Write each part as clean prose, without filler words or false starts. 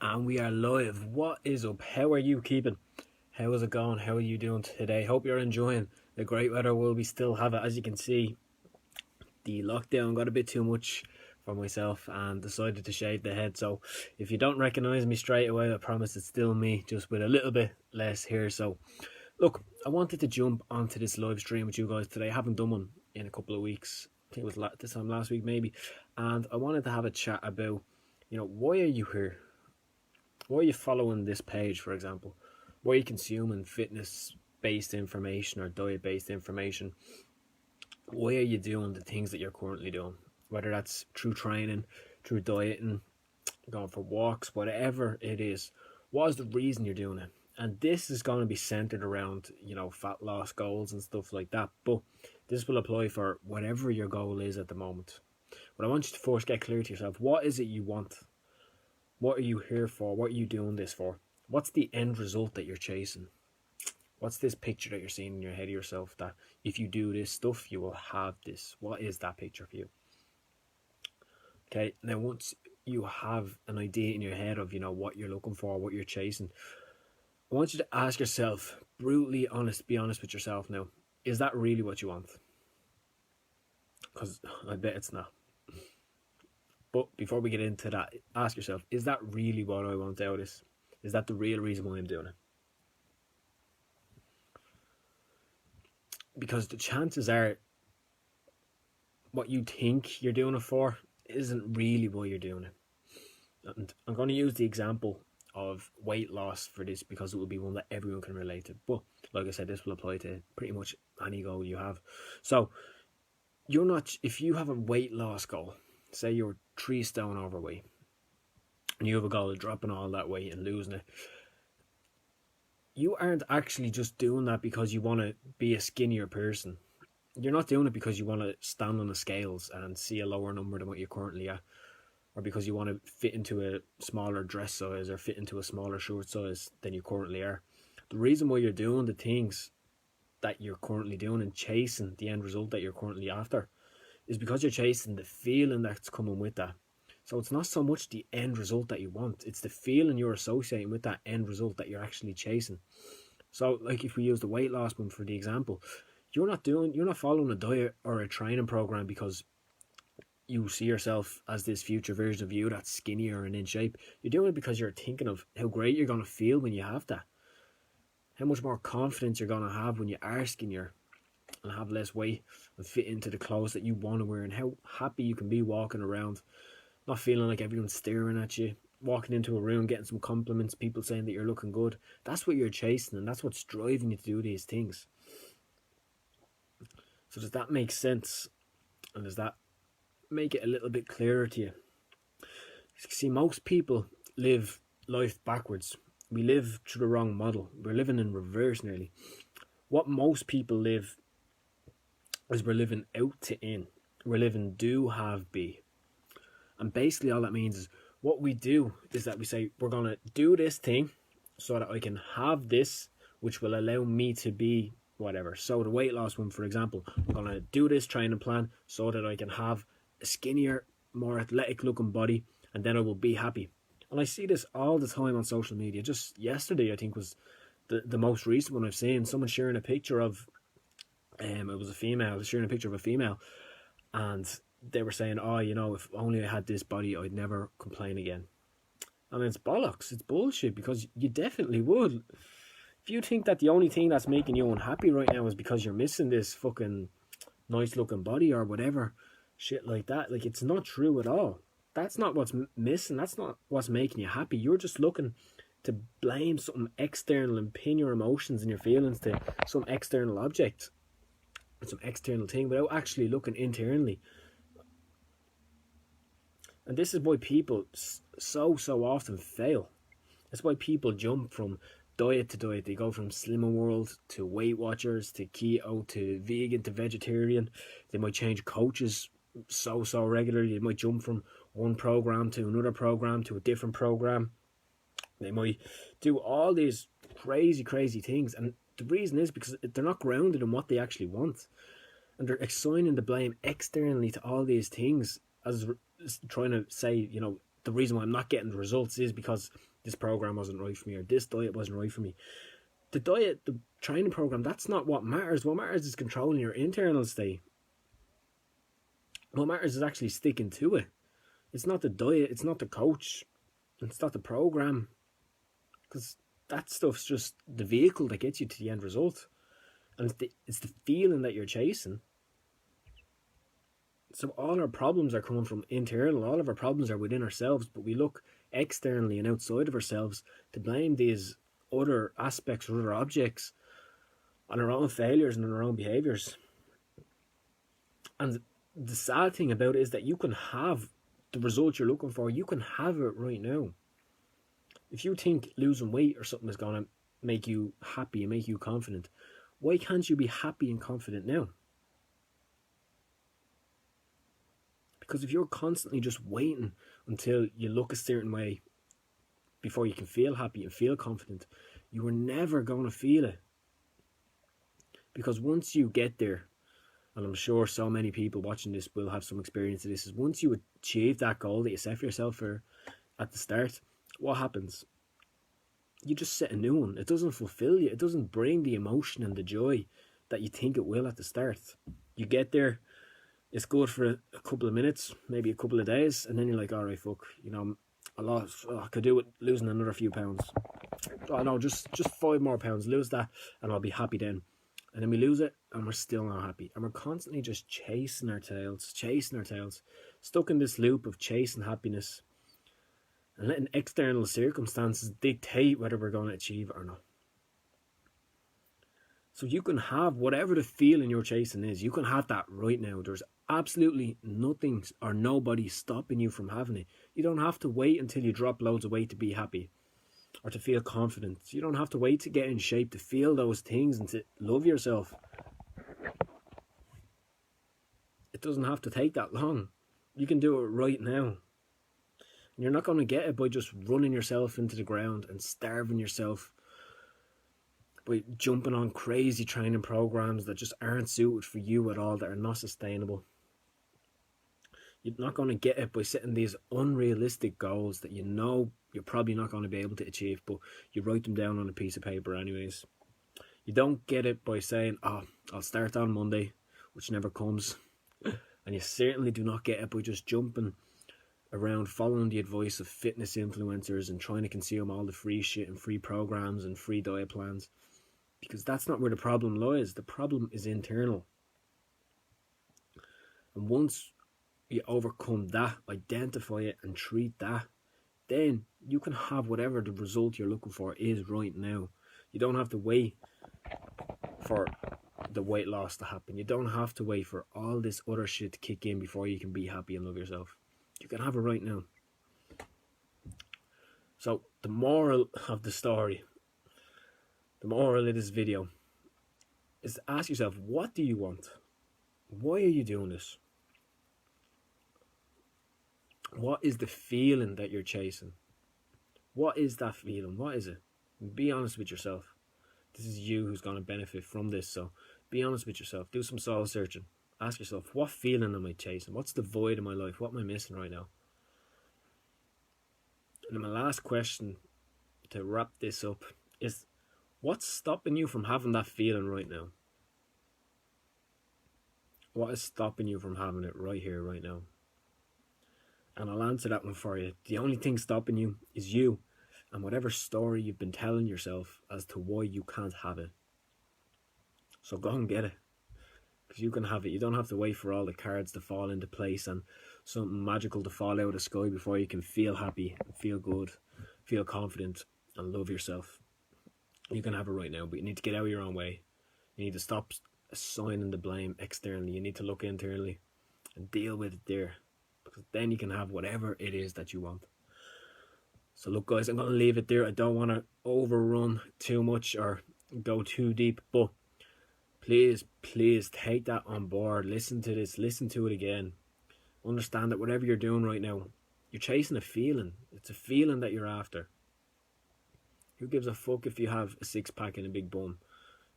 And we are live. What is up? How are you keeping? How is it going? How are you doing today? Hope you're enjoying the great weather we still have it. As you can see, the lockdown got a bit too much for myself and decided to shave the head. So if you don't recognise me straight away, I promise it's still me, just with a little bit less hair. So look, I wanted to jump onto this live stream with you guys today. I haven't done one in a couple of weeks. I think it was this time last week maybe. And I wanted to have a chat about, why are you here? Why are you following this page, for example? Why are you consuming fitness-based information or diet-based information? Why are you doing the things that you're currently doing? Whether that's through training, through dieting, going for walks, whatever it is. What is the reason you're doing it? And this is going to be centered around, fat loss goals and stuff like that. But this will apply for whatever your goal is at the moment. But I want you to first get clear to yourself. What is it you want? What are you here for? What are you doing this for? What's the end result that you're chasing? What's this picture that you're seeing in your head of yourself that if you do this stuff, you will have this? What is that picture for you? Okay, now once you have an idea in your head of, what you're looking for, what you're chasing, I want you to ask yourself, brutally honest, be honest with yourself now. Is that really what you want? Because I bet it's not. But before we get into that, ask yourself, is that really what I want out of this? Is that the real reason why I'm doing it? Because the chances are what you think you're doing it for isn't really why you're doing it. And I'm going to use the example of weight loss for this because it will be one that everyone can relate to. But like I said, this will apply to pretty much any goal you have. So if you have a weight loss goal, say you're 3 stone overweight and you have a goal of dropping all that weight and losing it, you aren't actually just doing that because you want to be a skinnier person. You're not doing it because you want to stand on the scales and see a lower number than what you're currently at, or because you want to fit into a smaller dress size or fit into a smaller shirt size than you currently are. The reason why you're doing the things that you're currently doing and chasing the end result that you're currently after is because you're chasing the feeling that's coming with that. So it's not so much the end result that you want, it's the feeling you're associating with that end result that you're actually chasing. So like if we use the weight loss one for the example, you're not following a diet or a training program because you see yourself as this future version of you that's skinnier and in shape. You're doing it because you're thinking of how great you're going to feel when you have that. How much more confidence you're going to have when you are skinnier and have less weight and fit into the clothes that you want to wear, and how happy you can be walking around, not feeling like everyone's staring at you, walking into a room, getting some compliments, people saying that you're looking good. That's what you're chasing, and that's what's driving you to do these things. So does that make sense? And does that make it a little bit clearer to you? See, most people live life backwards. We live through the wrong model. We're living in reverse nearly. What most people live is we're living out to in. We're living do, have, be. And basically all that means is what we do is that we say we're going to do this thing so that I can have this, which will allow me to be whatever. So the weight loss one, for example, I'm going to do this training plan so that I can have a skinnier, more athletic looking body, and then I will be happy. And I see this all the time on social media. Just yesterday, I think, was the most recent one I've seen. Someone sharing a picture of, it was a female, sharing a picture of a female, and they were saying, if only I had this body, I'd never complain again. I mean, it's bollocks. It's bullshit, because you definitely would. If you think that the only thing that's making you unhappy right now is because you're missing this fucking nice looking body or whatever, shit like that, like, it's not true at all. That's not what's missing. That's not what's making you happy. You're just looking to blame something external and pin your emotions and your feelings to some external object, some external thing, without actually looking internally. And this is why people so often fail. That's why people jump from diet to diet. They go from Slimming World to Weight Watchers to keto to vegan to vegetarian. They might change coaches so regularly. They might jump from one program to another program to a different program. They might do all these crazy things, and the reason is because they're not grounded in what they actually want, and they're assigning the blame externally to all these things, as trying to say, the reason why I'm not getting the results is because this program wasn't right for me, or this diet wasn't right for me. The diet, the training program, that's not what matters. What matters is controlling your internal state. What matters is actually sticking to it. It's not the diet, it's not the coach, it's not the program. Because that stuff's just the vehicle that gets you to the end result. And it's the feeling that you're chasing. So all our problems are coming from internal. All of our problems are within ourselves, but we look externally and outside of ourselves to blame these other aspects or other objects on our own failures and on our own behaviours. And the sad thing about it is that you can have the result you're looking for. You can have it right now. If you think losing weight or something is going to make you happy and make you confident, why can't you be happy and confident now? Because if you're constantly just waiting until you look a certain way before you can feel happy and feel confident, you are never going to feel it. Because once you get there, and I'm sure so many people watching this will have some experience of this, is once you achieve that goal that you set for yourself at the start, what happens? You just set a new one. It doesn't fulfill you. It doesn't bring the emotion and the joy that you think it will at the start. You get there, it's good for a couple of minutes, maybe a couple of days, and then you're like, all right, fuck, I could do it losing another few pounds. Oh no, just 5 more pounds, lose that, and I'll be happy then. And then we lose it, and we're still not happy. And we're constantly just chasing our tails, stuck in this loop of chasing happiness and letting external circumstances dictate whether we're going to achieve it or not. So you can have whatever the feeling you're chasing is, you can have that right now. There's absolutely nothing or nobody stopping you from having it. You don't have to wait until you drop loads of weight to be happy or to feel confident. You don't have to wait to get in shape to feel those things and to love yourself. It doesn't have to take that long. You can do it right now. And you're not going to get it by just running yourself into the ground and starving yourself by jumping on crazy training programs that just aren't suited for you at all, that are not sustainable. You're not going to get it by setting these unrealistic goals that you know you're probably not going to be able to achieve, but you write them down on a piece of paper anyways. You don't get it by saying, oh, I'll start on Monday, which never comes. And you certainly do not get it by just jumping around following the advice of fitness influencers and trying to consume all the free shit and free programs and free diet plans. Because that's not where the problem lies. The problem is internal. And once you overcome that, identify it and treat that, then you can have whatever the result you're looking for is right now. You don't have to wait for the weight loss to happen. You don't have to wait for all this other shit to kick in before you can be happy and love yourself. You can have it right now. So the moral of the story, the moral of this video, is to ask yourself, what do you want? Why are you doing this? What is the feeling that you're chasing? What is that feeling? What is it? Be honest with yourself. This is you who's going to benefit from this, so be honest with yourself. Do some soul searching. Ask yourself, what feeling am I chasing? What's the void in my life? What am I missing right now? And then my last question to wrap this up is, what's stopping you from having that feeling right now? What is stopping you from having it right here, right now? And I'll answer that one for you. The only thing stopping you is you and whatever story you've been telling yourself as to why you can't have it. So go and get it. Because you can have it. You don't have to wait for all the cards to fall into place and something magical to fall out of the sky before you can feel happy, feel good, feel confident and love yourself. You can have it right now, but you need to get out of your own way. You need to stop assigning the blame externally. You need to look internally and deal with it there. Because then you can have whatever it is that you want. So look guys, I'm going to leave it there. I don't want to overrun too much or go too deep, but please take that on board. Listen to this, listen to it again. Understand that whatever you're doing right now, you're chasing a feeling. It's a feeling that you're after. Who gives a fuck if you have a six-pack and a big bum?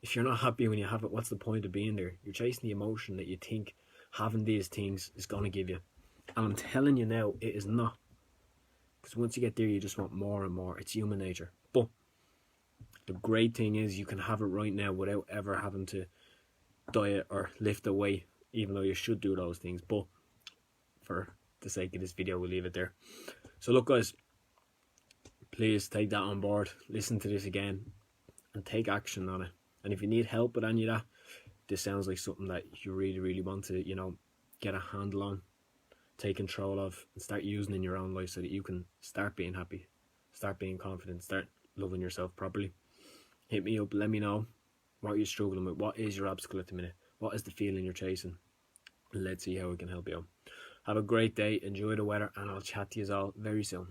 If you're not happy when you have it, what's the point of being there? You're chasing the emotion that you think having these things is going to give you. And I'm telling you now, it is not. because once you get there, you just want more and more. It's human nature. But the great thing is you can have it right now without ever having to diet or lift a weight, even though you should do those things. But for the sake of this video, we'll leave it there. So look, guys, please take that on board, listen to this again, and take action on it. And if you need help with any of that, this sounds like something that you really want to, you know, get a handle on, take control of, and start using in your own life, so that you can start being happy, start being confident, start loving yourself properly. Hit me up, let me know what you're struggling with, what is your obstacle at the minute, what is the feeling you're chasing, and let's see how we can help you out. Have a great day, enjoy the weather, and I'll chat to you all very soon.